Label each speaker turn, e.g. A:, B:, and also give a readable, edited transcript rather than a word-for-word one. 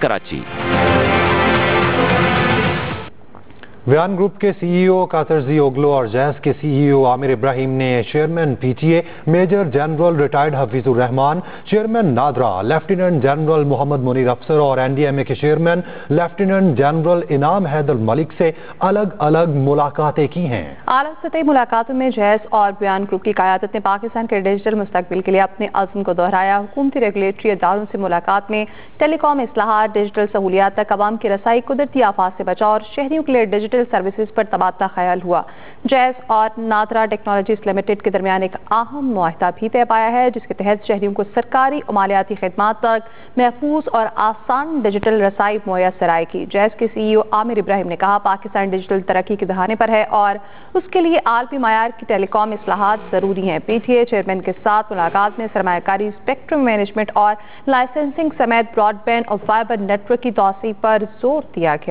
A: Karachi.
B: Veon group के CEO Terzioglu और Jazz के सीईओ आमिर इब्राहिम ने chairman PTA major general retired Hafeezur Rahman, chairman NADRA, lieutenant general Mohammad Munir Afsar और एनडीएमए के चेयरमैन लेफ्टिनेंट जनरल इनाम हैदर मलिक से अलग अलग मुलाकातें की हैं।
C: आला सतही मुलाकातों में जैस और वियान ग्रुप की क़यादत ने पाकिस्तान के डिजिटल मुस्तकबिल के लिए अपने अज़्म को दोहराया। हुकूमती रेगुलेटरी अदारों से मुलाकात में टेलीकॉम इस्लाहात, डिजिटल सहूलियात तक अवाम की रसाई, कुदरती आफात से बचाव और शहरियों के लिए डिजिटल सर्विसेज पर तबादला ख्याल हुआ। जैस और नादरा टेक्नोलॉजीज लिमिटेड के दरमियान एक अहम मुआहदा भी तय पाया है, जिसके तहत शहरियों को सरकारी और मालियाती खिदमात तक महफूज और आसान डिजिटल रसाई मुहैया कराएगी। जैस के सीईओ आमिर इब्राहिम ने कहा, पाकिस्तान डिजिटल तरक्की के दहाने पर है और उसके लिए आलमी मायार की टेलीकॉम इस्लाहात जरूरी हैं। पीटीए चेयरमैन के साथ मुलाकात में सरमायाकारी, स्पेक्ट्रम मैनेजमेंट और लाइसेंसिंग समेत ब्रॉडबैंड और फाइबर नेटवर्क की तौसीह पर जोर दिया गया।